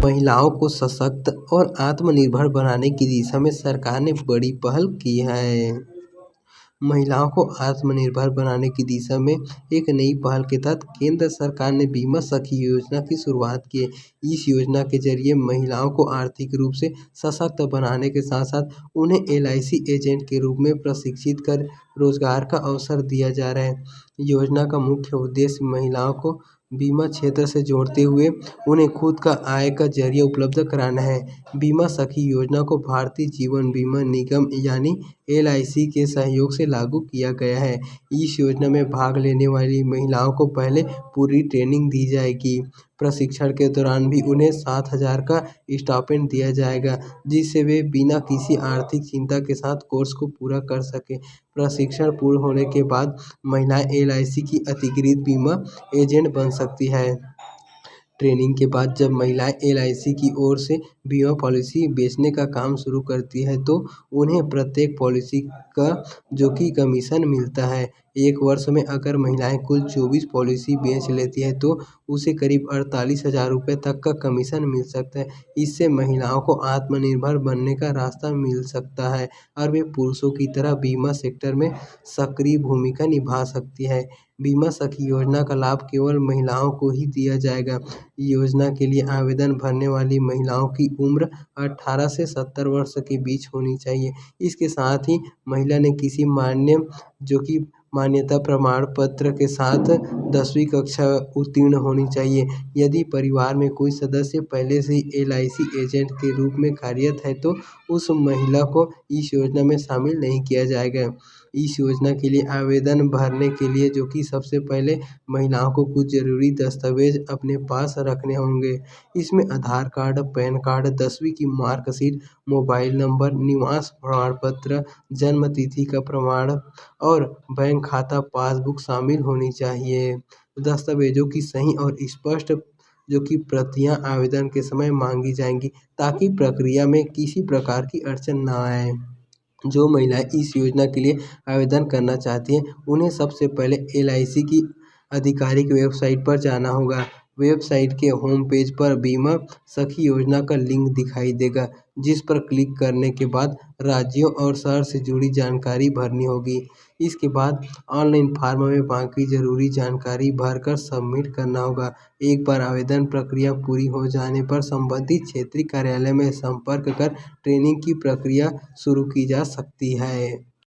महिलाओं को सशक्त और आत्मनिर्भर बनाने की दिशा में सरकार ने बड़ी पहल की है। महिलाओं को आत्मनिर्भर बनाने की दिशा में एक नई पहल के तहत केंद्र सरकार ने बीमा सखी योजना की शुरुआत की है। इस योजना के जरिए महिलाओं को आर्थिक रूप से सशक्त बनाने के साथ साथ उन्हें LIC एजेंट के रूप में प्रशिक्षित कर रोजगार का अवसर दिया जा रहा है। योजना का मुख्य उद्देश्य महिलाओं को बीमा क्षेत्र से जोड़ते हुए उन्हें खुद का आय का जरिया उपलब्ध कराना है। बीमा सखी योजना को भारतीय जीवन बीमा निगम यानी LIC के सहयोग से लागू किया गया है। इस योजना में भाग लेने वाली महिलाओं को पहले पूरी ट्रेनिंग दी जाएगी। प्रशिक्षण के दौरान भी उन्हें 7,000 का स्टाइपेंड दिया जाएगा, जिससे वे बिना किसी आर्थिक चिंता के साथ कोर्स को पूरा कर सकें। प्रशिक्षण पूर्ण होने के बाद महिलाएं LIC की अधिकृत बीमा एजेंट बन सकती है। ट्रेनिंग के बाद जब महिलाएं LIC की ओर से बीमा पॉलिसी बेचने का काम शुरू करती है तो उन्हें प्रत्येक पॉलिसी का जो कि कमीशन मिलता है। एक वर्ष में अगर महिलाएं कुल 24 पॉलिसी बेच लेती है तो उसे करीब 48,000 रुपये तक का कमीशन मिल सकता है। इससे महिलाओं को आत्मनिर्भर बनने का रास्ता मिल सकता है और वे पुरुषों की तरह बीमा सेक्टर में सक्रिय भूमिका निभा सकती है। बीमा सखी योजना का लाभ केवल महिलाओं को ही दिया जाएगा। योजना के लिए आवेदन भरने वाली महिलाओं की उम्र 18 से 70 वर्ष के बीच होनी चाहिए। इसके साथ ही महिला ने किसी मान्यता प्रमाण पत्र के साथ 10वीं कक्षा उत्तीर्ण होनी चाहिए। यदि परिवार में कोई सदस्य पहले से ही LIC एजेंट के रूप में कार्यरत है तो उस महिला को इस योजना में शामिल नहीं किया जाएगा। इस योजना के लिए आवेदन भरने के लिए जो कि सबसे पहले महिलाओं को कुछ ज़रूरी दस्तावेज अपने पास रखने होंगे। इसमें आधार कार्ड, पैन कार्ड, 10वीं की मार्कशीट, मोबाइल नंबर, निवास प्रमाण पत्र, जन्म तिथि का प्रमाण और बैंक खाता पासबुक शामिल होनी चाहिए। दस्तावेजों की सही और स्पष्ट जो कि प्रतियां आवेदन के समय मांगी जाएंगी ताकि प्रक्रिया में किसी प्रकार की अड़चन ना आए। जो महिलाएं इस योजना के लिए आवेदन करना चाहती हैं उन्हें सबसे पहले LIC की आधिकारिक वेबसाइट पर जाना होगा। वेबसाइट के होम पेज पर बीमा सखी योजना का लिंक दिखाई देगा, जिस पर क्लिक करने के बाद राज्यों और शहर से जुड़ी जानकारी भरनी होगी। इसके बाद ऑनलाइन फॉर्म में बाकी ज़रूरी जानकारी भरकर सबमिट करना होगा। एक बार आवेदन प्रक्रिया पूरी हो जाने पर संबंधित क्षेत्रीय कार्यालय में संपर्क कर ट्रेनिंग की प्रक्रिया शुरू की जा सकती है।